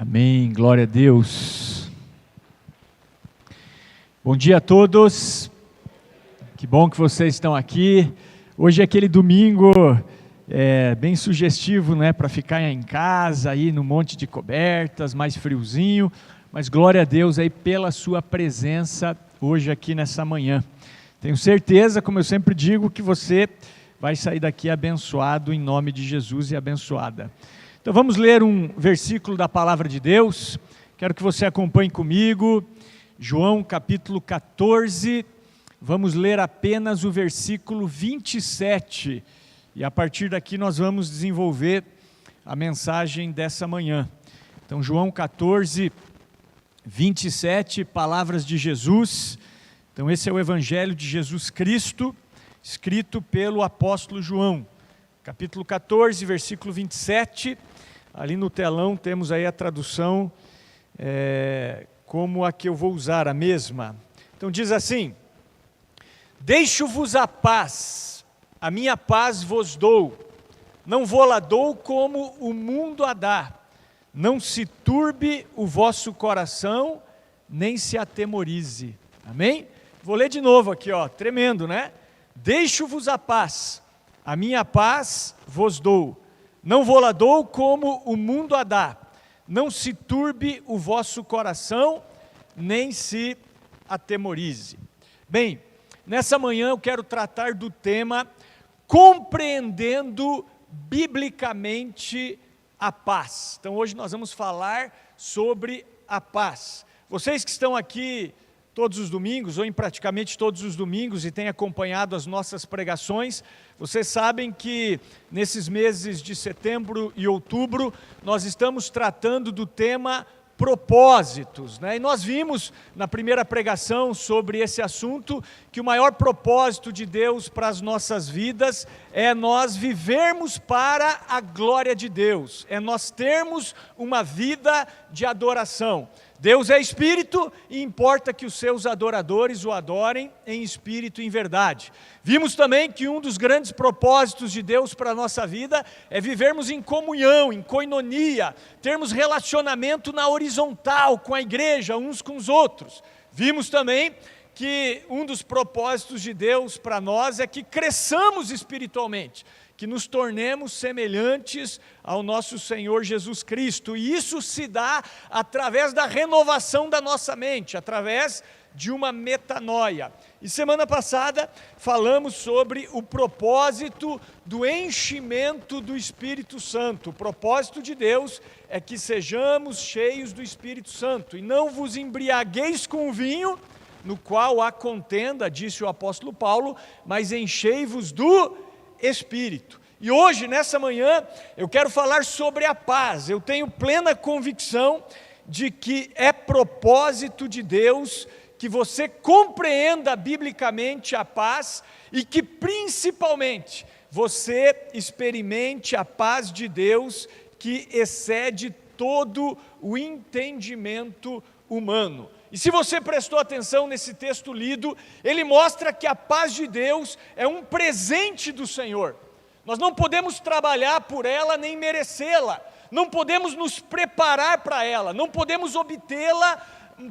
Amém, glória a Deus. Bom dia a todos, que bom que vocês estão aqui. Hoje é aquele domingo bem sugestivo, né, para ficar em casa, aí no monte de cobertas, mais friozinho, mas glória a Deus aí pela sua presença hoje aqui nessa manhã. Tenho certeza, como eu sempre digo, que você vai sair daqui abençoado em nome de Jesus e abençoada. Então vamos ler um versículo da palavra de Deus, quero que você acompanhe comigo, João capítulo 14, vamos ler apenas o versículo 27, e a partir daqui nós vamos desenvolver a mensagem dessa manhã. Então João 14, 27, palavras de Jesus. Então esse é o Evangelho de Jesus Cristo, escrito pelo apóstolo João, capítulo 14, versículo 27, ali no telão temos aí a tradução, como a que eu vou usar, a mesma. Então diz assim: deixo-vos a paz, a minha paz vos dou, não vou-la dou como o mundo a dá, não se turbe o vosso coração, nem se atemorize. Amém? Vou ler de novo aqui, tremendo, né? Deixo-vos a paz, a minha paz vos dou, não vou-la dou como o mundo a dá, não se turbe o vosso coração, nem se atemorize. Bem, nessa manhã eu quero tratar do tema compreendendo biblicamente a paz. Então hoje nós vamos falar sobre a paz. Vocês que estão aqui todos os domingos, ou em praticamente todos os domingos, e têm acompanhado as nossas pregações, vocês sabem que nesses meses de setembro e outubro, nós estamos tratando do tema propósitos, né? E nós vimos na primeira pregação sobre esse assunto, que o maior propósito de Deus para as nossas vidas é nós vivermos para a glória de Deus, é nós termos uma vida de adoração. Deus é espírito e importa que os seus adoradores o adorem em espírito e em verdade. Vimos também que um dos grandes propósitos de Deus para a nossa vida é vivermos em comunhão, em koinonia, termos relacionamento na horizontal com a igreja, uns com os outros. Vimos também que um dos propósitos de Deus para nós é que cresçamos espiritualmente, que nos tornemos semelhantes ao nosso Senhor Jesus Cristo, e isso se dá através da renovação da nossa mente, através de uma metanoia. E semana passada falamos sobre o propósito do enchimento do Espírito Santo. O propósito de Deus é que sejamos cheios do Espírito Santo, e não vos embriagueis com o vinho, no qual há contenda, disse o apóstolo Paulo, mas enchei-vos do Espírito. E hoje, nessa manhã, eu quero falar sobre a paz. Eu tenho plena convicção de que é propósito de Deus que você compreenda biblicamente a paz e que principalmente você experimente a paz de Deus que excede todo o entendimento humano. E se você prestou atenção nesse texto lido, ele mostra que a paz de Deus é um presente do Senhor. Nós não podemos trabalhar por ela nem merecê-la, não podemos nos preparar para ela, não podemos obtê-la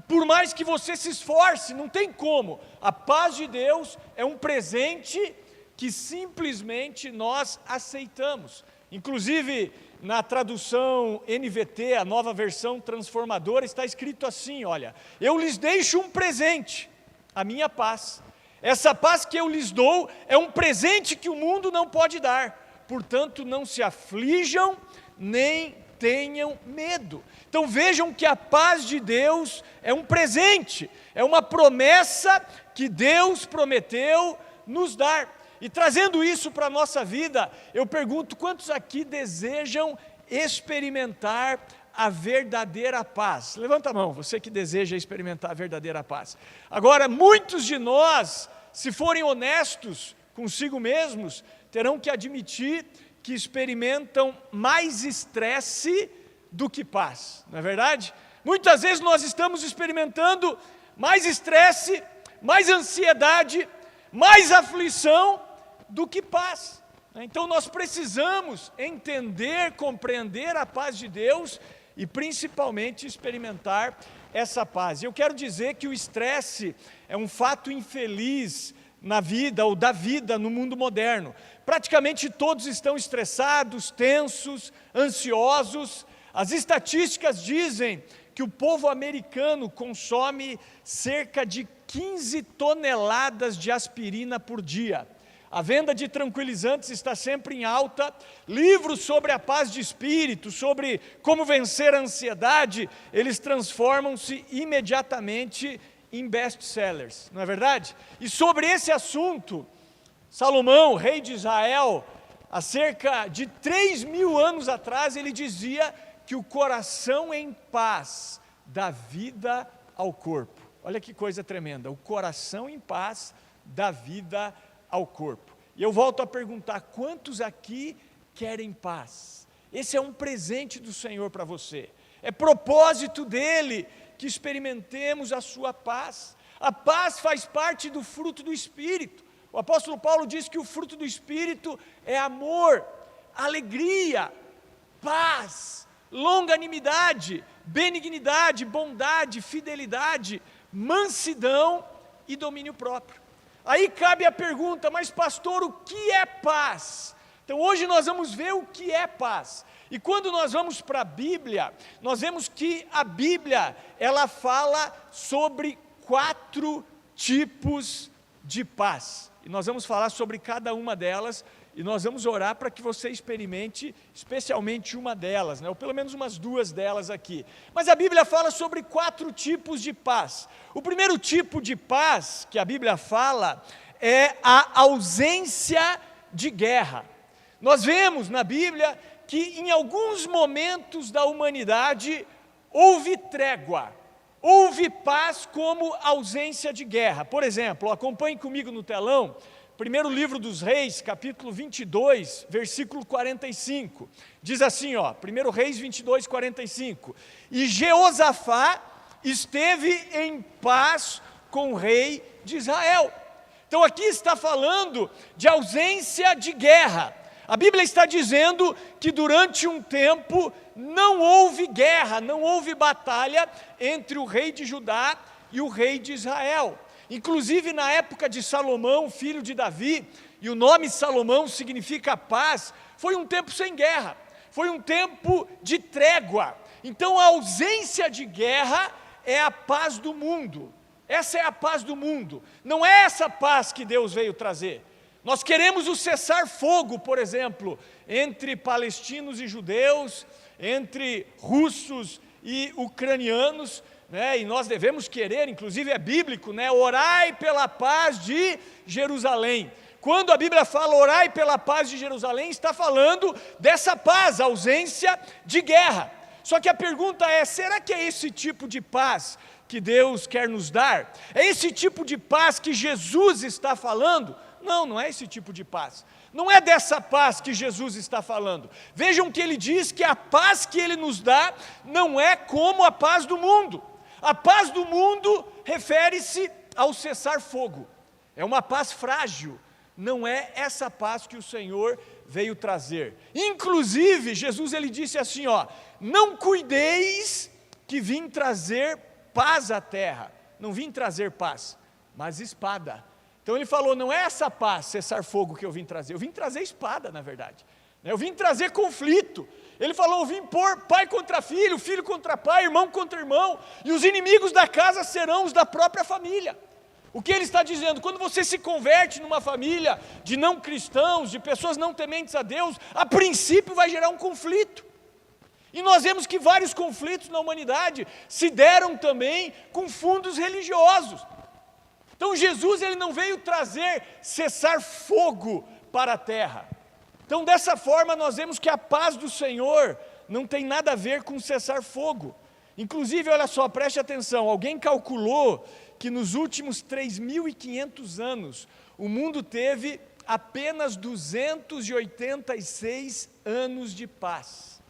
por mais que você se esforce, não tem como. A paz de Deus é um presente que simplesmente nós aceitamos. Inclusive, na tradução NVT, a nova versão transformadora, está escrito assim, olha: eu lhes deixo um presente, a minha paz. Essa paz que eu lhes dou é um presente que o mundo não pode dar. Portanto, não se aflijam, nem tenham medo. Então vejam que a paz de Deus é um presente, é uma promessa que Deus prometeu nos dar. E trazendo isso para a nossa vida, eu pergunto, quantos aqui desejam experimentar a verdadeira paz? Levanta a mão, você que deseja experimentar a verdadeira paz. Agora, muitos de nós, se forem honestos consigo mesmos, terão que admitir que experimentam mais estresse do que paz, não é verdade? Muitas vezes nós estamos experimentando mais estresse, mais ansiedade, mais aflição do que paz. Então nós precisamos entender, compreender a paz de Deus e principalmente experimentar essa paz. Eu quero dizer que o estresse é um fato infeliz na vida ou da vida no mundo moderno. Praticamente todos estão estressados, tensos, ansiosos. As estatísticas dizem que o povo americano consome cerca de 15 toneladas de aspirina por dia. A venda de tranquilizantes está sempre em alta. Livros sobre a paz de espírito, sobre como vencer a ansiedade, eles transformam-se imediatamente em best-sellers, não é verdade? E sobre esse assunto, Salomão, rei de Israel, há cerca de 3.000 anos atrás, ele dizia que o coração em paz dá vida ao corpo. Olha que coisa tremenda, o coração em paz dá vida ao corpo. E eu volto a perguntar, quantos aqui querem paz? Esse é um presente do Senhor para você. É propósito dele que experimentemos a sua paz. A paz faz parte do fruto do Espírito. O apóstolo Paulo diz que o fruto do Espírito é amor, alegria, paz, longanimidade, benignidade, bondade, fidelidade, mansidão e domínio próprio. Aí cabe a pergunta, mas pastor, o que é paz? Então hoje nós vamos ver o que é paz. E quando nós vamos para a Bíblia, nós vemos que a Bíblia, ela fala sobre 4 tipos de paz. E nós vamos falar sobre cada uma delas, e nós vamos orar para que você experimente especialmente uma delas, né? Ou pelo menos umas 2 delas aqui. Mas a Bíblia fala sobre 4 tipos de paz. O primeiro tipo de paz que a Bíblia fala é a ausência de guerra. Nós vemos na Bíblia que em alguns momentos da humanidade houve trégua, houve paz como ausência de guerra. Por exemplo, acompanhe comigo no telão, primeiro livro dos Reis, capítulo 22, versículo 45, diz assim, primeiro Reis 22, 45, e Jeosafá esteve em paz com o rei de Israel. Então aqui está falando de ausência de guerra. A Bíblia está dizendo que durante um tempo não houve guerra, não houve batalha entre o rei de Judá e o rei de Israel. Inclusive na época de Salomão, filho de Davi, e o nome Salomão significa paz, foi um tempo sem guerra, foi um tempo de trégua. Então a ausência de guerra é a paz do mundo, essa é a paz do mundo, não é essa paz que Deus veio trazer. Nós queremos o cessar-fogo, por exemplo, entre palestinos e judeus, entre russos e ucranianos, né? E nós devemos querer, inclusive é bíblico, né? Orai pela paz de Jerusalém. Quando a Bíblia fala orai pela paz de Jerusalém, está falando dessa paz, ausência de guerra. Só que a pergunta é, será que é esse tipo de paz que Deus quer nos dar? É esse tipo de paz que Jesus está falando? Não, não é esse tipo de paz. Não é dessa paz que Jesus está falando. Vejam que ele diz que a paz que ele nos dá não é como a paz do mundo. A paz do mundo refere-se ao cessar-fogo. É uma paz frágil. Não é essa paz que o Senhor veio trazer. Inclusive, Jesus ele disse assim, não cuideis que vim trazer paz à terra. Não vim trazer paz, mas espada. Então ele falou, não é essa paz, cessar-fogo que eu vim trazer espada, na verdade. Eu vim trazer conflito. Ele falou, eu vim pôr pai contra filho, filho contra pai, irmão contra irmão, e os inimigos da casa serão os da própria família. O que ele está dizendo? Quando você se converte numa família de não cristãos, de pessoas não tementes a Deus, a princípio vai gerar um conflito. E nós vemos que vários conflitos na humanidade se deram também com fundos religiosos. Então Jesus ele não veio trazer cessar fogo para a terra. Então dessa forma nós vemos que a paz do Senhor não tem nada a ver com cessar fogo. Inclusive, olha só, preste atenção, alguém calculou que nos últimos 3.500 anos, o mundo teve apenas 286 anos de paz.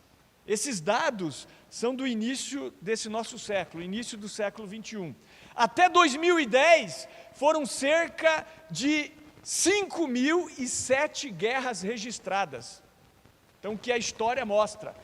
Esses dados são do início desse nosso século, início do século 21. Até 2010, foram cerca de 5.007 guerras registradas. Então, o que a história mostra.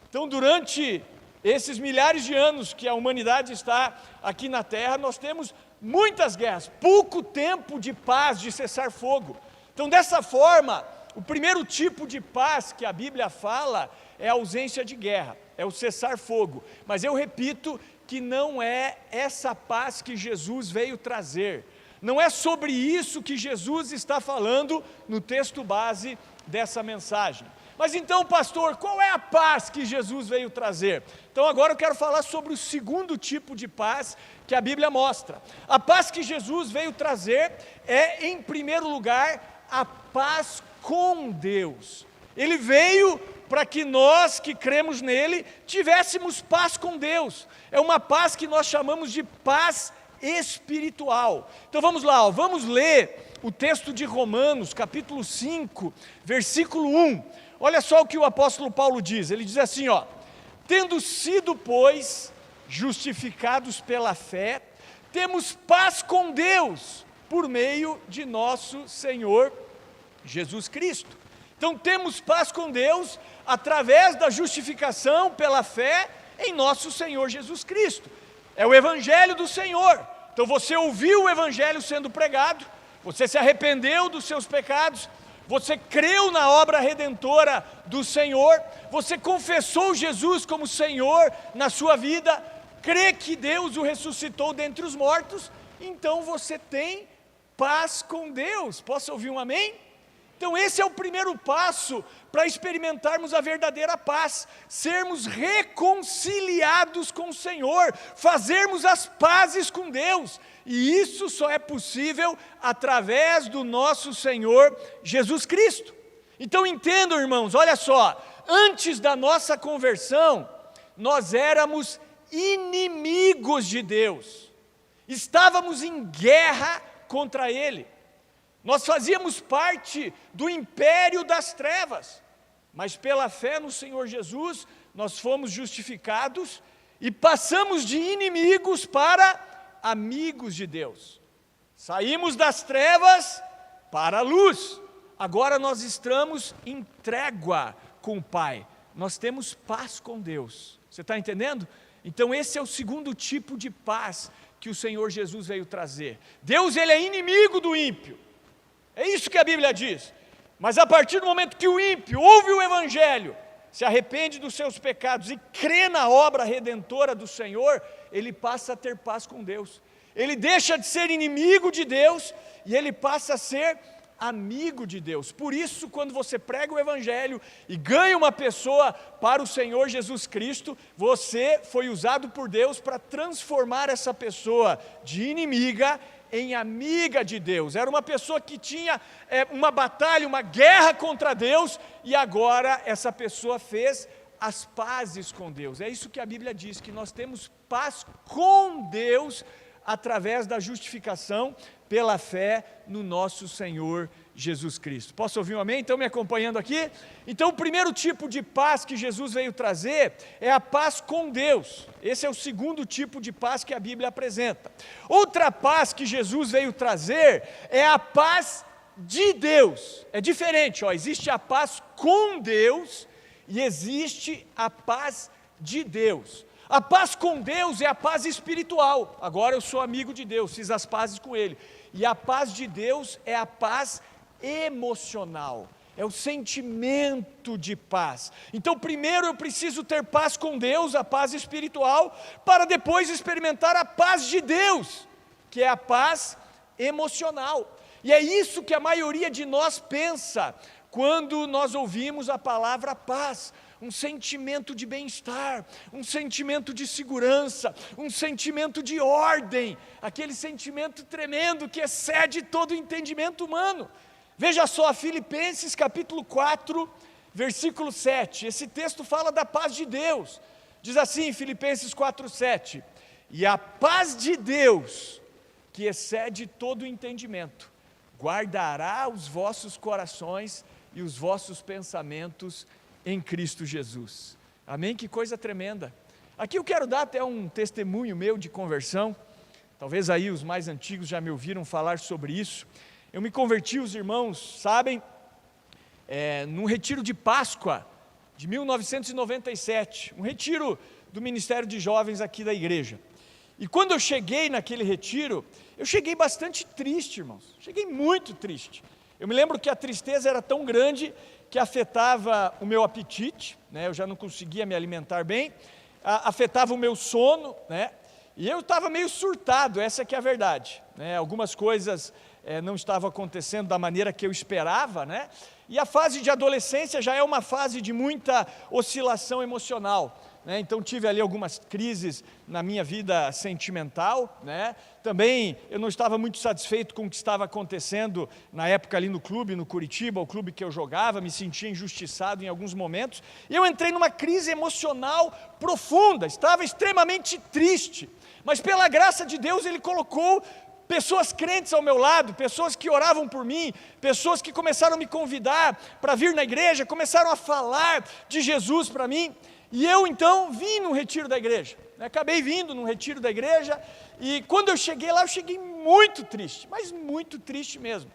Então, durante Esses milhares de anos que a humanidade está aqui na Terra, nós temos muitas guerras, pouco tempo de paz, de cessar fogo. Então, dessa forma, o primeiro tipo de paz que a Bíblia fala é a ausência de guerra, é o cessar fogo. Mas eu repito que não é essa paz que Jesus veio trazer. Não é sobre isso que Jesus está falando no texto base dessa mensagem. Mas então, pastor, qual é a paz que Jesus veio trazer? Então agora eu quero falar sobre o segundo tipo de paz que a Bíblia mostra. A paz que Jesus veio trazer é, em primeiro lugar, a paz com Deus. Ele veio para que nós que cremos nele tivéssemos paz com Deus. É uma paz que nós chamamos de paz espiritual. Então vamos lá, vamos ler o texto de Romanos, capítulo 5, versículo 1. Olha só o que o apóstolo Paulo diz, ele diz assim, tendo sido, pois, justificados pela fé, temos paz com Deus, por meio de nosso Senhor Jesus Cristo. Então temos paz com Deus, através da justificação pela fé em nosso Senhor Jesus Cristo. É o Evangelho do Senhor. Então você ouviu o Evangelho sendo pregado, você se arrependeu dos seus pecados, você creu na obra redentora do Senhor, você confessou Jesus como Senhor na sua vida, crê que Deus o ressuscitou dentre os mortos, então você tem paz com Deus. Posso ouvir um amém? Então esse é o primeiro passo para experimentarmos a verdadeira paz, sermos reconciliados com o Senhor, fazermos as pazes com Deus, e isso só é possível através do nosso Senhor Jesus Cristo. Então entendam, irmãos, olha só, antes da nossa conversão, nós éramos inimigos de Deus, estávamos em guerra contra Ele. Nós fazíamos parte do império das trevas, mas pela fé no Senhor Jesus, nós fomos justificados e passamos de inimigos para amigos de Deus. Saímos das trevas para a luz, agora nós estamos em trégua com o Pai, nós temos paz com Deus. Você está entendendo? Então esse é o segundo tipo de paz que o Senhor Jesus veio trazer. Deus, Ele é inimigo do ímpio. É isso que a Bíblia diz, mas a partir do momento que o ímpio ouve o Evangelho, se arrepende dos seus pecados e crê na obra redentora do Senhor, ele passa a ter paz com Deus, ele deixa de ser inimigo de Deus e ele passa a ser amigo de Deus. Por isso, quando você prega o Evangelho e ganha uma pessoa para o Senhor Jesus Cristo, você foi usado por Deus para transformar essa pessoa de inimiga em amiga de Deus. Era uma pessoa que tinha uma batalha, uma guerra contra Deus, e agora essa pessoa fez as pazes com Deus. É isso que a Bíblia diz, que nós temos paz com Deus através da justificação pela fé no nosso Senhor Jesus Cristo. Posso ouvir um amém? Estão me acompanhando aqui? Então o primeiro tipo de paz que Jesus veio trazer é a paz com Deus. Esse é o segundo tipo de paz que a Bíblia apresenta. Outra paz que Jesus veio trazer é a paz de Deus. É diferente, existe a paz com Deus e existe a paz de Deus. A paz com Deus é a paz espiritual. Agora eu sou amigo de Deus, fiz as pazes com Ele. E a paz de Deus é a paz emocional, é o sentimento de paz. Então primeiro eu preciso ter paz com Deus, a paz espiritual, para depois experimentar a paz de Deus, que é a paz emocional. E é isso que a maioria de nós pensa quando nós ouvimos a palavra paz. Um sentimento de bem-estar, um sentimento de segurança, um sentimento de ordem, aquele sentimento tremendo que excede todo o entendimento humano. Veja só, Filipenses capítulo 4, versículo 7, esse texto fala da paz de Deus, diz assim, Filipenses 4, 7, e a paz de Deus, que excede todo o entendimento, guardará os vossos corações e os vossos pensamentos em Cristo Jesus. Amém? Que coisa tremenda. Aqui eu quero dar até um testemunho meu de conversão, talvez aí os mais antigos já me ouviram falar sobre isso. Eu me converti, os irmãos sabem, num retiro de Páscoa de 1997, um retiro do Ministério de Jovens aqui da igreja. E quando eu cheguei naquele retiro, eu cheguei bastante triste, irmãos. Cheguei muito triste. Eu me lembro que a tristeza era tão grande que afetava o meu apetite, né? Eu já não conseguia me alimentar bem, afetava o meu sono, né? E eu estava meio surtado, essa que é a verdade, né? Algumas coisas não estavam acontecendo da maneira que eu esperava, né? E a fase de adolescência já é uma fase de muita oscilação emocional, né? Então tive ali algumas crises na minha vida sentimental, né? Também eu não estava muito satisfeito com o que estava acontecendo na época ali no clube, no Curitiba, o clube que eu jogava, me sentia injustiçado em alguns momentos, e eu entrei numa crise emocional profunda, estava extremamente triste, mas pela graça de Deus Ele colocou pessoas crentes ao meu lado, pessoas que oravam por mim, pessoas que começaram a me convidar para vir na igreja, começaram a falar de Jesus para mim, e eu então vim num retiro da igreja, acabei vindo num retiro da igreja, e quando eu cheguei lá, eu cheguei muito triste, mas muito triste mesmo.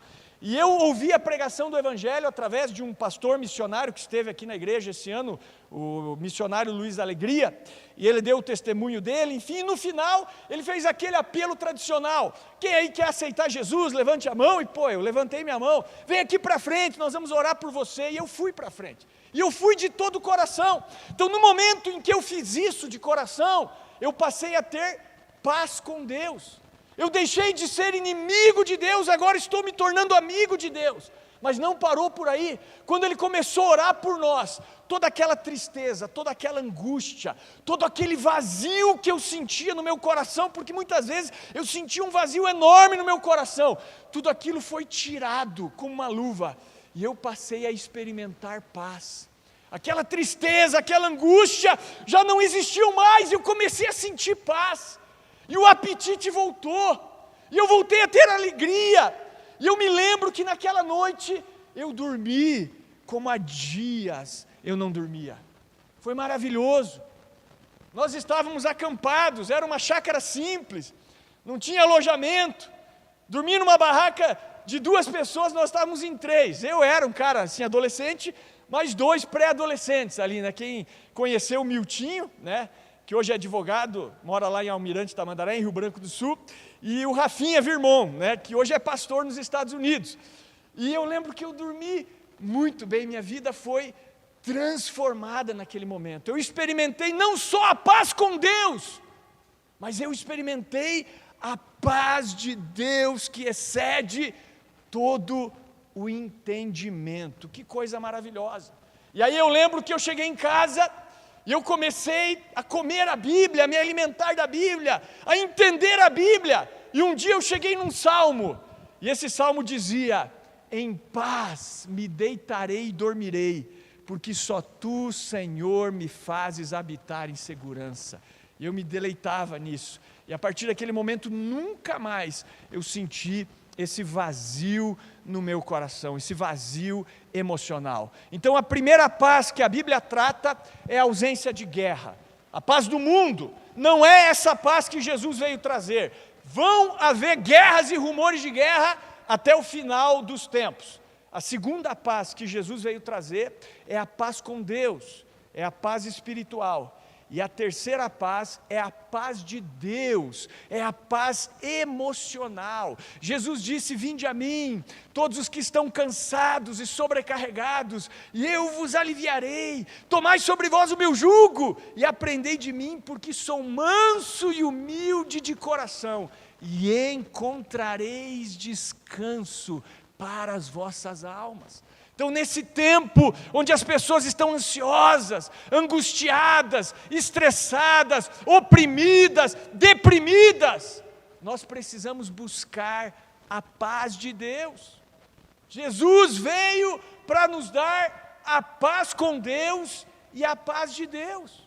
E eu ouvi a pregação do Evangelho através de um pastor missionário que esteve aqui na igreja esse ano, o missionário Luiz Alegria, e ele deu o testemunho dele, enfim, no final ele fez aquele apelo tradicional: quem aí quer aceitar Jesus, levante a mão. E eu levantei minha mão: vem aqui para frente, nós vamos orar por você. E eu fui para frente, e eu fui de todo o coração. Então no momento em que eu fiz isso de coração, eu passei a ter paz com Deus. Eu deixei de ser inimigo de Deus, agora estou me tornando amigo de Deus. Mas não parou por aí. Quando Ele começou a orar por nós, toda aquela tristeza, toda aquela angústia, todo aquele vazio que eu sentia no meu coração, porque muitas vezes eu sentia um vazio enorme no meu coração, tudo aquilo foi tirado como uma luva, e eu passei a experimentar paz. Aquela tristeza, aquela angústia já não existiam mais, eu comecei a sentir paz. E o apetite voltou, e eu voltei a ter alegria, e eu me lembro que naquela noite eu dormi como há dias eu não dormia. Foi maravilhoso. Nós estávamos acampados, era uma chácara simples, não tinha alojamento, dormi numa barraca de 2 pessoas, nós estávamos em 3, eu era um cara assim adolescente, mais 2 pré-adolescentes ali, né? Quem conheceu o Miltinho, né? Que hoje é advogado, mora lá em Almirante Tamandaré, em Rio Branco do Sul, e o Rafinha Virmon, né, que hoje é pastor nos Estados Unidos. E eu lembro que eu dormi muito bem, minha vida foi transformada naquele momento. Eu experimentei não só a paz com Deus, mas eu experimentei a paz de Deus que excede todo o entendimento. Que coisa maravilhosa. E aí eu lembro que eu cheguei em casa, e eu comecei a comer a Bíblia, a me alimentar da Bíblia, a entender a Bíblia. E um dia eu cheguei num salmo, e esse salmo dizia: em paz me deitarei e dormirei, porque só Tu, Senhor, me fazes habitar em segurança. E eu me deleitava nisso. E a partir daquele momento, nunca mais eu senti esse vazio no meu coração, esse vazio emocional. Então a primeira paz que a Bíblia trata é a ausência de guerra. A paz do mundo não é essa paz que Jesus veio trazer. Vão haver guerras e rumores de guerra até o final dos tempos. A segunda paz que Jesus veio trazer é a paz com Deus, é a paz espiritual. E a terceira paz é a paz de Deus, é a paz emocional. Jesus disse: vinde a mim, todos os que estão cansados e sobrecarregados, e eu vos aliviarei. Tomai sobre vós o meu jugo, e aprendei de mim, porque sou manso e humilde de coração, e encontrareis descanso para as vossas almas. Então nesse tempo onde as pessoas estão ansiosas, angustiadas, estressadas, oprimidas, deprimidas, nós precisamos buscar a paz de Deus. Jesus veio para nos dar a paz com Deus e a paz de Deus.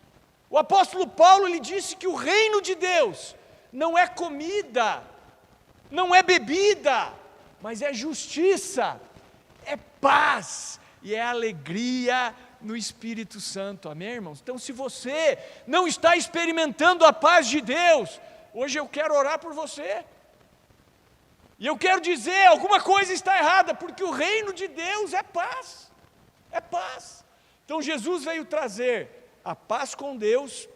O apóstolo Paulo lhe disse que o reino de Deus não é comida, não é bebida, mas é justiça, é paz e é alegria no Espírito Santo, amém, irmãos? Então se você não está experimentando a paz de Deus, hoje eu quero orar por você, e eu quero dizer, alguma coisa está errada, porque o reino de Deus é paz, é paz. Então Jesus veio trazer a paz com Deus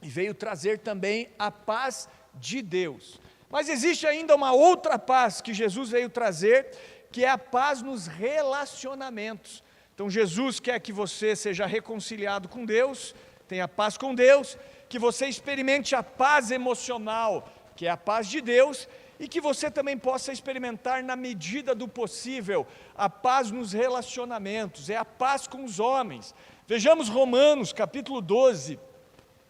e veio trazer também a paz de Deus. Mas existe ainda uma outra paz que Jesus veio trazer, que é a paz nos relacionamentos. Então Jesus quer que você seja reconciliado com Deus, tenha paz com Deus, que você experimente a paz emocional, que é a paz de Deus, e que você também possa experimentar, na medida do possível, a paz nos relacionamentos, é a paz com os homens. Vejamos Romanos, capítulo 12,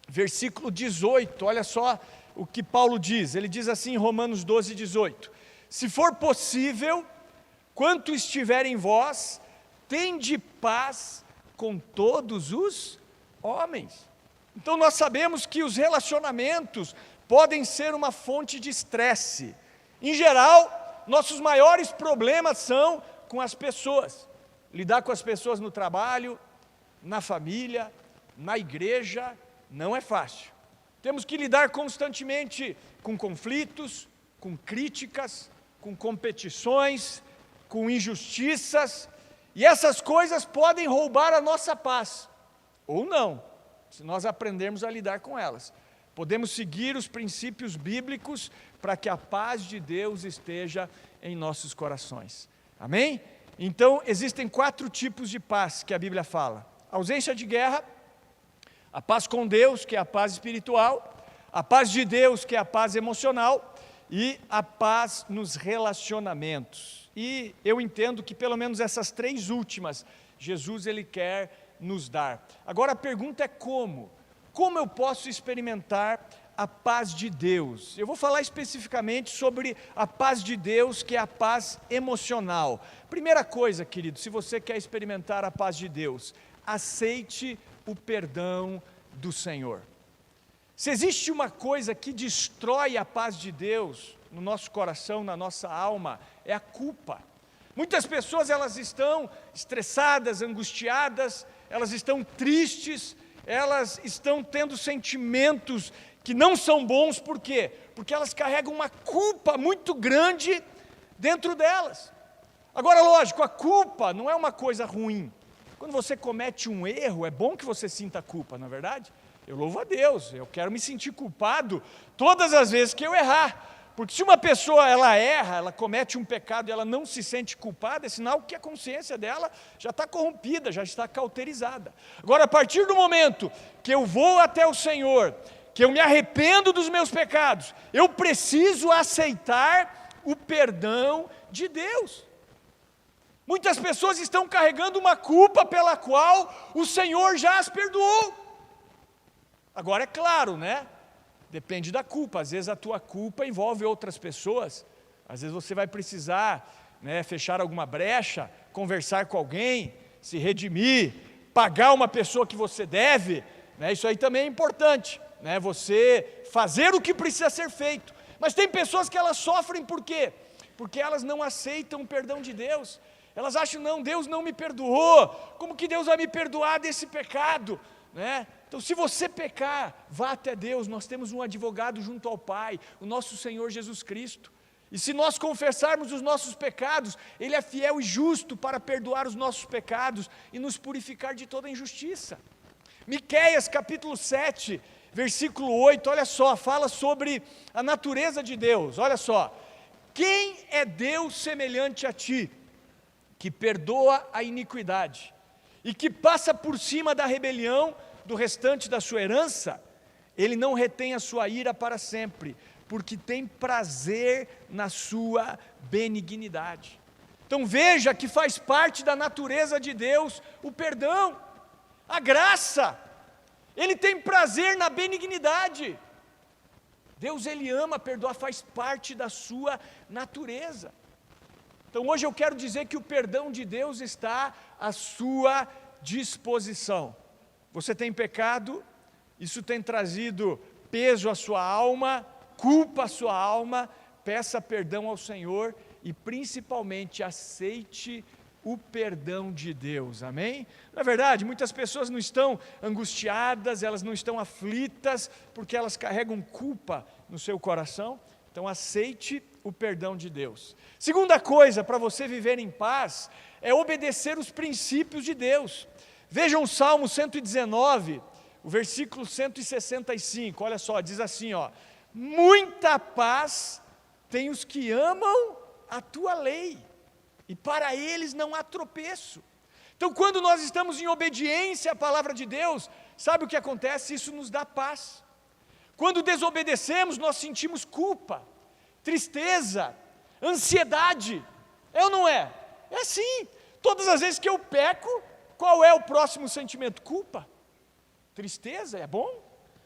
versículo 18, olha só o que Paulo diz. Ele diz assim em Romanos 12, 18: se for possível, quanto estiver em vós, tende paz com todos os homens. Então nós sabemos que os relacionamentos podem ser uma fonte de estresse. Em geral, nossos maiores problemas são com as pessoas. Lidar com as pessoas no trabalho, na família, na igreja, não é fácil. Temos que lidar constantemente com conflitos, com críticas, com competições, com injustiças, e essas coisas podem roubar a nossa paz, ou não, se nós aprendermos a lidar com elas. Podemos seguir os princípios bíblicos para que a paz de Deus esteja em nossos corações. Amém? Então, existem 4 tipos de paz que a Bíblia fala: a ausência de guerra, a paz com Deus, que é a paz espiritual, a paz de Deus, que é a paz emocional, e a paz nos relacionamentos. E eu entendo que pelo menos essas 3 últimas, Jesus ele quer nos dar. Agora a pergunta é como? Como eu posso experimentar a paz de Deus? Eu vou falar especificamente sobre a paz de Deus, que é a paz emocional. Primeira coisa, querido, se você quer experimentar a paz de Deus, aceite o perdão do Senhor. Se existe uma coisa que destrói a paz de Deus no nosso coração, na nossa alma, é a culpa. Muitas pessoas elas estão estressadas, angustiadas, elas estão tristes, elas estão tendo sentimentos que não são bons. Por quê? Porque elas carregam uma culpa muito grande dentro delas. Agora, lógico, a culpa não é uma coisa ruim. Quando você comete um erro, é bom que você sinta culpa, não é verdade? Eu louvo a Deus, eu quero me sentir culpado todas as vezes que eu errar. Porque se uma pessoa ela erra, ela comete um pecado e ela não se sente culpada, é sinal que a consciência dela já está corrompida, já está cauterizada. Agora, a partir do momento que eu vou até o Senhor, que eu me arrependo dos meus pecados, eu preciso aceitar o perdão de Deus. Muitas pessoas estão carregando uma culpa pela qual o Senhor já as perdoou. Agora é claro, né? Depende da culpa. Às vezes a tua culpa envolve outras pessoas. Às vezes você vai precisar, né, fechar alguma brecha, conversar com alguém, se redimir, pagar uma pessoa que você deve, né? Isso aí também é importante, né? Você fazer o que precisa ser feito. Mas tem pessoas que elas sofrem por quê? Porque elas não aceitam o perdão de Deus. Elas acham, não, Deus não me perdoou, como que Deus vai me perdoar desse pecado, né? Então, se você pecar, vá até Deus. Nós temos um advogado junto ao Pai, o nosso Senhor Jesus Cristo. E se nós confessarmos os nossos pecados, Ele é fiel e justo para perdoar os nossos pecados e nos purificar de toda injustiça. Miqueias capítulo 7, versículo 8, olha só, fala sobre a natureza de Deus. Olha só: quem é Deus semelhante a ti, que perdoa a iniquidade e que passa por cima da rebelião do restante da sua herança? Ele não retém a sua ira para sempre, porque tem prazer na sua benignidade. Então veja que faz parte da natureza de Deus o perdão, a graça. Ele tem prazer na benignidade. Deus ele ama perdoar, faz parte da sua natureza. Então hoje eu quero dizer que o perdão de Deus está à sua disposição. Você tem pecado, isso tem trazido peso à sua alma, culpa à sua alma, peça perdão ao Senhor e principalmente aceite o perdão de Deus, amém? Não é verdade? Muitas pessoas não estão angustiadas, elas não estão aflitas, porque elas carregam culpa no seu coração. Então aceite o perdão de Deus. Segunda coisa, para você viver em paz, é obedecer os princípios de Deus. Vejam o Salmo 119, o versículo 165, olha só, diz assim, ó: muita paz tem os que amam a tua lei, e para eles não há tropeço. Então, quando nós estamos em obediência à palavra de Deus, sabe o que acontece? Isso nos dá paz. Quando desobedecemos, nós sentimos culpa, tristeza, ansiedade. É ou não é? É sim. Todas as vezes que eu peco, qual é o próximo sentimento? Culpa, tristeza, é bom,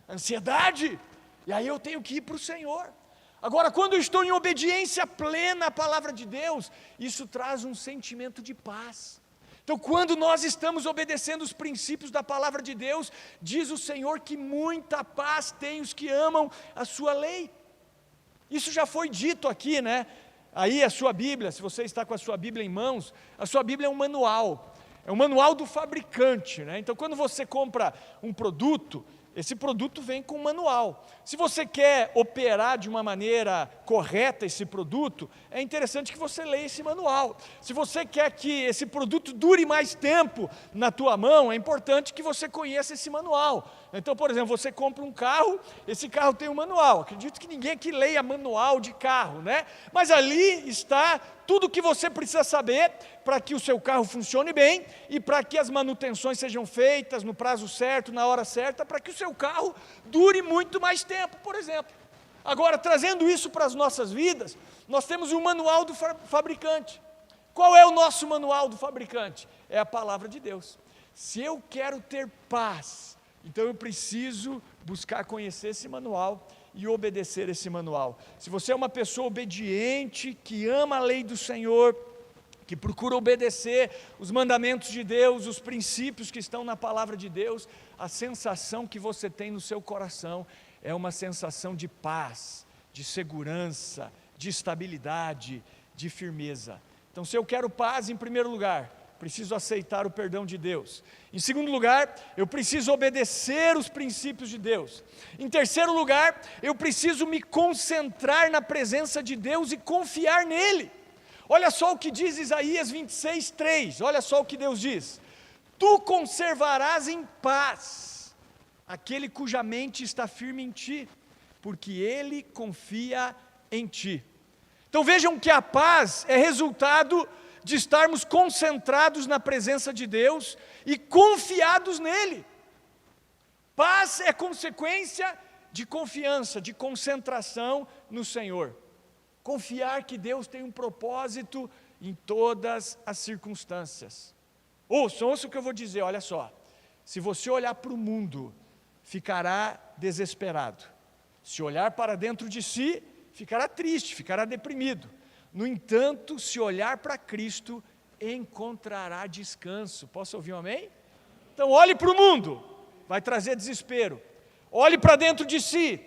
ansiedade, e aí eu tenho que ir para o Senhor. Agora, quando eu estou em obediência plena à palavra de Deus, isso traz um sentimento de paz. Então, quando nós estamos obedecendo os princípios da palavra de Deus, diz o Senhor que muita paz tem os que amam a sua lei. Isso já foi dito aqui, né? Aí a sua Bíblia, se você está com a sua Bíblia em mãos, a sua Bíblia é um manual. É um manual do fabricante, né? Então, quando você compra um produto, esse produto vem com um manual. Se você quer operar de uma maneira correta esse produto, é interessante que você leia esse manual. Se você quer que esse produto dure mais tempo na tua mão, é importante que você conheça esse manual. Então, por exemplo, você compra um carro, esse carro tem um manual. Acredito que ninguém aqui leia manual de carro, né? Mas ali está tudo o que você precisa saber para que o seu carro funcione bem e para que as manutenções sejam feitas no prazo certo, na hora certa, para que o seu carro dure muito mais tempo, por exemplo. Agora, trazendo isso para as nossas vidas, nós temos um manual do fabricante. Qual é o nosso manual do fabricante? É a palavra de Deus. Se eu quero ter paz, então eu preciso buscar conhecer esse manual e obedecer esse manual. Se você é uma pessoa obediente, que ama a lei do Senhor, que procura obedecer os mandamentos de Deus, os princípios que estão na palavra de Deus, a sensação que você tem no seu coração é uma sensação de paz, de segurança, de estabilidade, de firmeza. Então, se eu quero paz, em primeiro lugar, preciso aceitar o perdão de Deus. Em segundo lugar, eu preciso obedecer os princípios de Deus. Em terceiro lugar, eu preciso me concentrar na presença de Deus e confiar nele. Olha só o que diz Isaías 26:3, olha só o que Deus diz: tu conservarás em paz aquele cuja mente está firme em ti, porque ele confia em ti. Então vejam que a paz é resultado de estarmos concentrados na presença de Deus e confiados nele. Paz é consequência de confiança, de concentração no Senhor. Confiar que Deus tem um propósito em todas as circunstâncias. Ouça o que eu vou dizer, olha só. Se você olhar para o mundo, ficará desesperado. Se olhar para dentro de si, ficará triste, ficará deprimido. No entanto, se olhar para Cristo, encontrará descanso. Posso ouvir um amém? Então olhe para o mundo, vai trazer desespero. Olhe para dentro de si,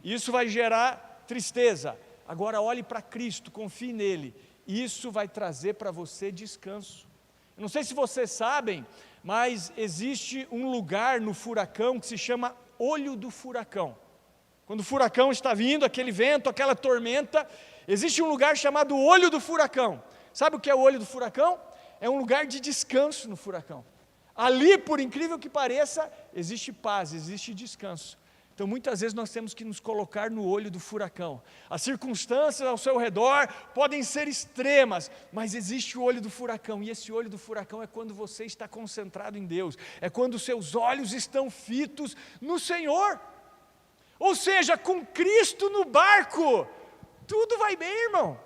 isso vai gerar tristeza. Agora olhe para Cristo, confie nele, isso vai trazer para você descanso. Eu não sei se vocês sabem, mas existe um lugar no furacão que se chama olho do furacão. Quando o furacão está vindo, aquele vento, aquela tormenta, existe um lugar chamado olho do furacão. Sabe o que é o olho do furacão? É um lugar de descanso no furacão. Ali, por incrível que pareça, existe paz, existe descanso. Então, muitas vezes nós temos que nos colocar no olho do furacão. As circunstâncias ao seu redor podem ser extremas, mas existe o olho do furacão. E esse olho do furacão é quando você está concentrado em Deus. É quando os seus olhos estão fitos no Senhor. Ou seja, com Cristo no barco, tudo vai bem, irmão.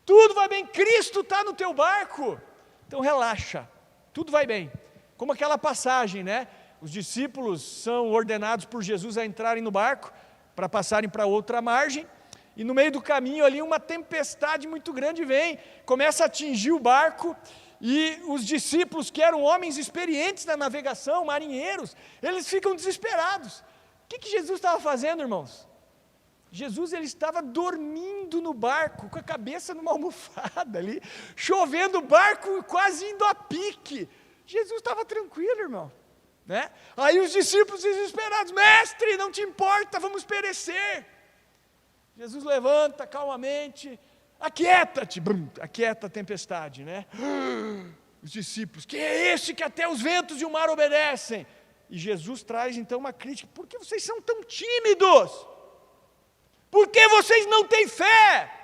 Tudo vai bem, Cristo está no teu barco. Então relaxa, tudo vai bem. Como aquela passagem, né? Os discípulos são ordenados por Jesus a entrarem no barco, para passarem para outra margem, e no meio do caminho ali uma tempestade muito grande vem, começa a atingir o barco, e os discípulos, que eram homens experientes na navegação, marinheiros, eles ficam desesperados. O que Jesus estava fazendo, irmãos? Jesus, ele estava dormindo no barco, com a cabeça numa almofada ali, chovendo, o barco quase indo a pique. Jesus estava tranquilo, irmão. Né? Aí os discípulos desesperados: mestre, não te importa, vamos perecer. Jesus levanta calmamente: aquieta-te, aquieta a tempestade, né? Os discípulos: quem é esse que até os ventos e o mar obedecem? E Jesus traz então uma crítica: por que vocês são tão tímidos? Por que vocês não têm fé?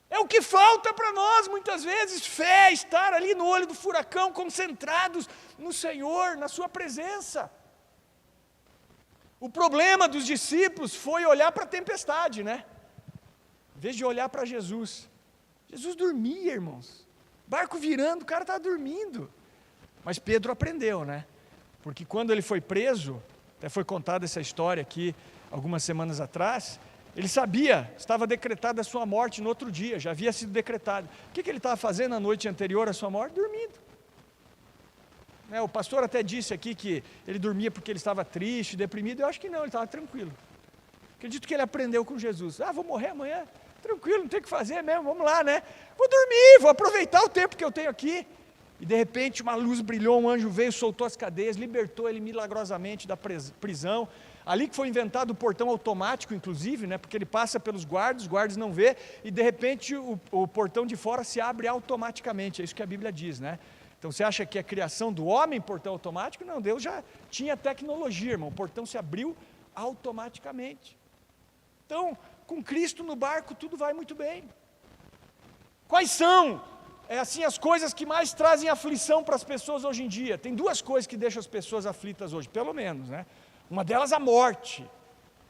É o que falta para nós muitas vezes, fé, estar ali no olho do furacão, concentrados no Senhor, na sua presença. O problema dos discípulos foi olhar para a tempestade, né? Em vez de olhar para Jesus. Jesus dormia, irmãos. Barco virando, o cara estava dormindo. Mas Pedro aprendeu, né? Porque quando ele foi preso, até foi contada essa história aqui algumas semanas atrás, ele sabia, estava decretada a sua morte no outro dia, já havia sido decretado. O que ele estava fazendo na noite anterior à sua morte? Dormindo. O pastor até disse aqui que ele dormia porque ele estava triste, deprimido. Eu acho que não, ele estava tranquilo. Acredito que ele aprendeu com Jesus. Vou morrer amanhã, tranquilo, não tem o que fazer mesmo, vamos lá, né? Vou dormir, vou aproveitar o tempo que eu tenho aqui. E de repente uma luz brilhou, um anjo veio, soltou as cadeias, libertou ele milagrosamente da prisão. Ali que foi inventado o portão automático, inclusive, né? Porque ele passa pelos guardas, os guardas não vê, e de repente o portão de fora se abre automaticamente. É isso que a Bíblia diz, né? Então você acha que é a criação do homem, portão automático? Não, Deus já tinha tecnologia, irmão. O portão se abriu automaticamente. Então, com Cristo no barco, tudo vai muito bem. Quais são, as coisas que mais trazem aflição para as pessoas hoje em dia? Tem duas coisas que deixam as pessoas aflitas hoje, pelo menos, né? Uma delas, a morte.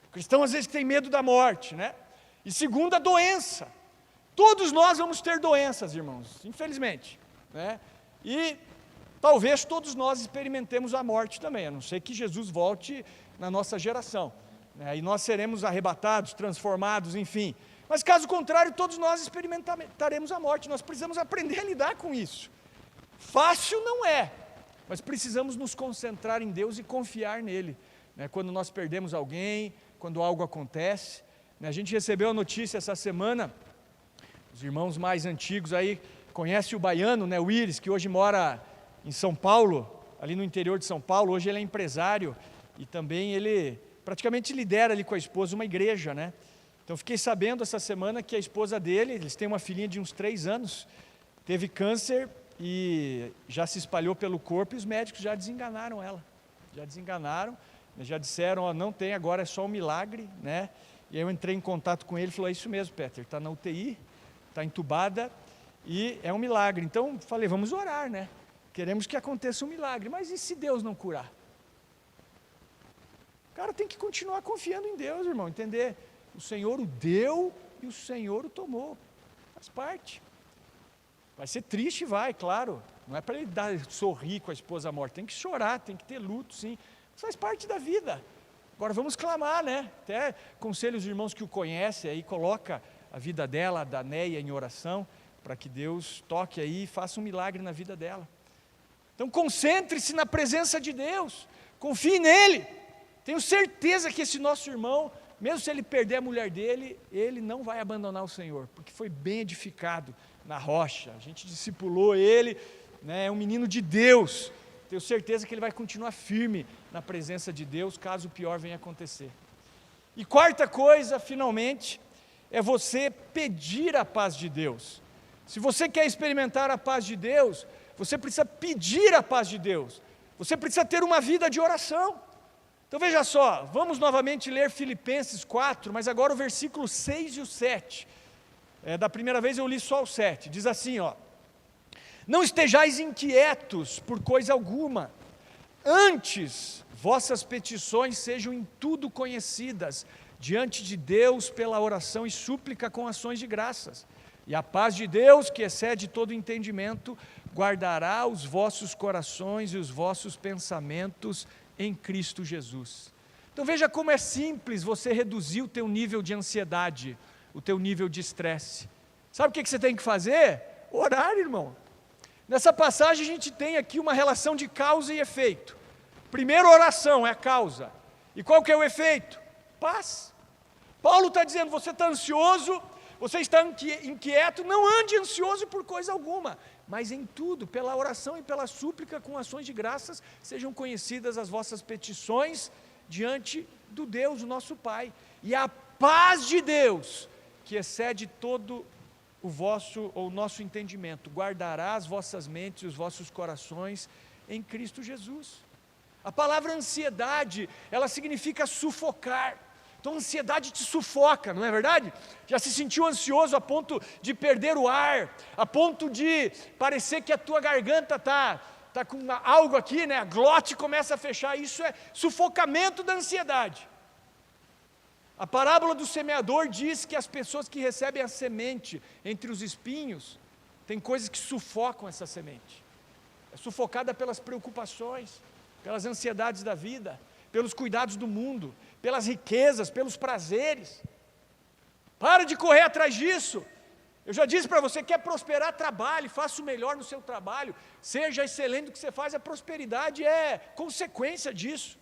O cristão às vezes tem medo da morte, né? E segunda, a doença. Todos nós vamos ter doenças, irmãos, infelizmente, né? E talvez todos nós experimentemos a morte também, a não ser que Jesus volte na nossa geração, né? E nós seremos arrebatados, transformados, enfim. Mas caso contrário, todos nós experimentaremos a morte. Nós precisamos aprender a lidar com isso. Fácil não é, mas precisamos nos concentrar em Deus e confiar nele, né? Quando nós perdemos alguém, quando algo acontece, né? A gente recebeu a notícia essa semana, os irmãos mais antigos aí conhecem o baiano, né, o Iris, que hoje mora em São Paulo, ali no interior de São Paulo. Hoje ele é empresário e também ele praticamente lidera ali com a esposa uma igreja, né? Então fiquei sabendo essa semana que a esposa dele, eles têm uma filhinha de uns 3 anos, teve câncer e já se espalhou pelo corpo, e os médicos já desenganaram ela, já disseram, não tem, agora é só um milagre, né? E aí eu entrei em contato com ele e falou: é isso mesmo, Peter, está na UTI, está entubada e é um milagre. Então falei, vamos orar, né? Queremos que aconteça um milagre, mas e se Deus não curar? O cara tem que continuar confiando em Deus, irmão, entender? O Senhor o deu e o Senhor o tomou, faz parte. Vai ser triste, vai, claro, não é para ele sorrir com a esposa morta, tem que chorar, tem que ter luto, sim, faz parte da vida. Agora vamos clamar, né? Até aconselho os irmãos que o conhecem, aí coloca a vida dela, da Neia, em oração, para que Deus toque aí e faça um milagre na vida dela. Então concentre-se na presença de Deus, confie nele. Tenho certeza que esse nosso irmão, mesmo se ele perder a mulher dele, ele não vai abandonar o Senhor, porque foi bem edificado na rocha. A gente discipulou ele, né? É um menino de Deus. Tenho certeza que ele vai continuar firme na presença de Deus, caso o pior venha acontecer. E quarta coisa, finalmente, é você pedir a paz de Deus. Se você quer experimentar a paz de Deus, você precisa pedir a paz de Deus. Você precisa ter uma vida de oração. Então veja só, vamos novamente ler Filipenses 4, mas agora o versículo 6 e o 7. Da primeira vez eu li só o 7, diz assim, não estejais inquietos por coisa alguma, antes vossas petições sejam em tudo conhecidas diante de Deus pela oração e súplica com ações de graças. E a paz de Deus, que excede todo entendimento, guardará os vossos corações e os vossos pensamentos em Cristo Jesus. Então veja como é simples você reduzir o teu nível de ansiedade, o teu nível de estresse. Sabe o que você tem que fazer? Orar, irmão. Nessa passagem a gente tem aqui uma relação de causa e efeito. Primeiro, oração é a causa. E qual que é o efeito? Paz. Paulo está dizendo, você está ansioso, você está inquieto, não ande ansioso por coisa alguma, mas em tudo, pela oração e pela súplica com ações de graças, sejam conhecidas as vossas petições diante do Deus, o nosso Pai. E a paz de Deus, que excede todo o nosso entendimento, guardará as vossas mentes e os vossos corações em Cristo Jesus. A palavra ansiedade, ela significa sufocar. Então a ansiedade te sufoca, não é verdade? Já se sentiu ansioso a ponto de perder o ar, a ponto de parecer que a tua garganta está com algo aqui, né? A glote começa a fechar, isso é sufocamento da ansiedade. A parábola do semeador diz que as pessoas que recebem a semente entre os espinhos, tem coisas que sufocam essa semente. É sufocada pelas preocupações, pelas ansiedades da vida, pelos cuidados do mundo, pelas riquezas, pelos prazeres. Para de correr atrás disso. Eu já disse para você, quer prosperar, trabalhe, faça o melhor no seu trabalho, seja excelente no que você faz, a prosperidade é consequência disso.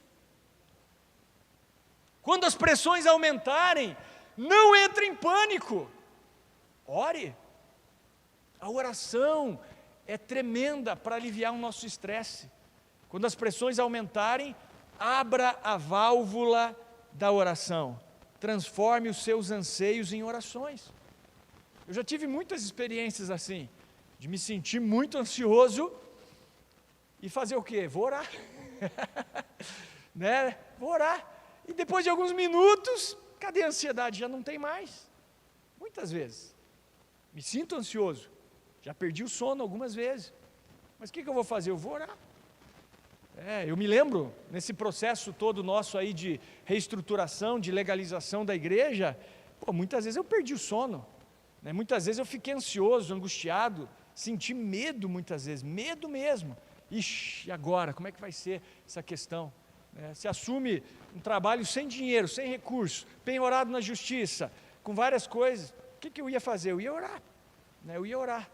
Quando as pressões aumentarem, não entre em pânico, ore. A oração é tremenda para aliviar o nosso estresse. Quando as pressões aumentarem, abra a válvula da oração, transforme os seus anseios em orações. Eu já tive muitas experiências assim, de me sentir muito ansioso e fazer o quê? Vou orar, né? Vou orar, e depois de alguns minutos, cadê a ansiedade? Já não tem mais, muitas vezes, me sinto ansioso, já perdi o sono algumas vezes, mas o que eu vou fazer? Eu vou orar. Eu me lembro, nesse processo todo nosso aí de reestruturação, de legalização da igreja, muitas vezes eu perdi o sono, né? Muitas vezes eu fiquei ansioso, angustiado, senti medo muitas vezes, medo mesmo. Ixi, e agora, como é que vai ser essa questão? Se assume um trabalho sem dinheiro, sem recurso, penhorado na justiça, com várias coisas, o que eu ia fazer? Eu ia orar, né? Eu ia orar,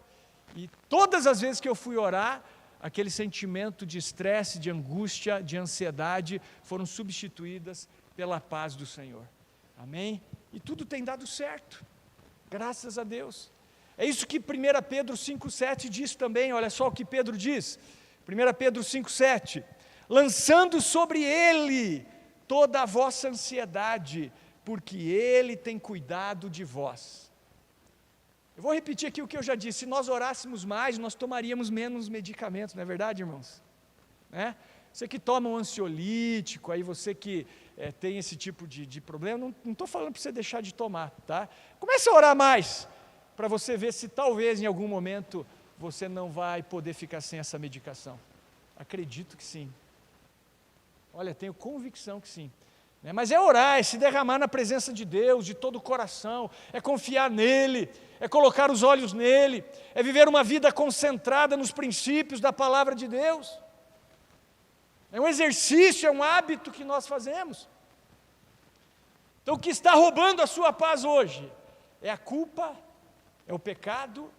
e todas as vezes que eu fui orar, aquele sentimento de estresse, de angústia, de ansiedade, foram substituídas pela paz do Senhor, amém? E tudo tem dado certo, graças a Deus. É isso que 1 Pedro 5,7 diz também, olha só o que Pedro diz, 1 Pedro 5,7, lançando sobre Ele toda a vossa ansiedade, porque Ele tem cuidado de vós. Eu vou repetir aqui o que eu já disse, se nós orássemos mais, nós tomaríamos menos medicamentos, não é verdade, irmãos? Você que toma um ansiolítico, aí você que tem esse tipo de problema, não estou falando para você deixar de tomar, tá? Comece a orar mais, para você ver se talvez em algum momento você não vai poder ficar sem essa medicação. Acredito que sim. Olha, tenho convicção que sim. Mas é orar, é se derramar na presença de Deus, de todo o coração, é confiar nele, é colocar os olhos nele, é viver uma vida concentrada nos princípios da palavra de Deus. É um exercício, é um hábito que nós fazemos. Então o que está roubando a sua paz hoje? É a culpa, é o pecado,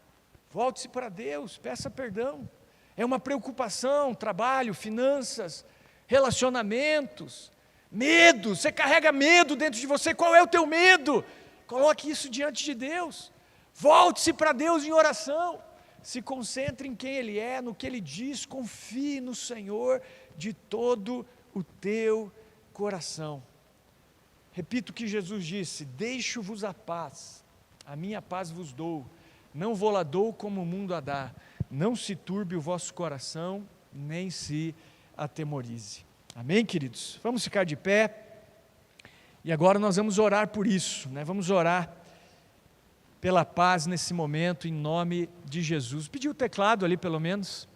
volte-se para Deus, peça perdão. É uma preocupação, trabalho, finanças, relacionamentos, medo, você carrega medo dentro de você, qual é o teu medo? Coloque isso diante de Deus, volte-se para Deus em oração, se concentre em quem Ele é, no que Ele diz, confie no Senhor de todo o teu coração. Repito o que Jesus disse, deixo-vos a paz, a minha paz vos dou, não vou-la dou como o mundo a dá, não se turbe o vosso coração, nem se atemorize. Amém, queridos? Vamos ficar de pé, e agora nós vamos orar por isso, né? Vamos orar pela paz nesse momento, em nome de Jesus. Pediu o teclado ali pelo menos.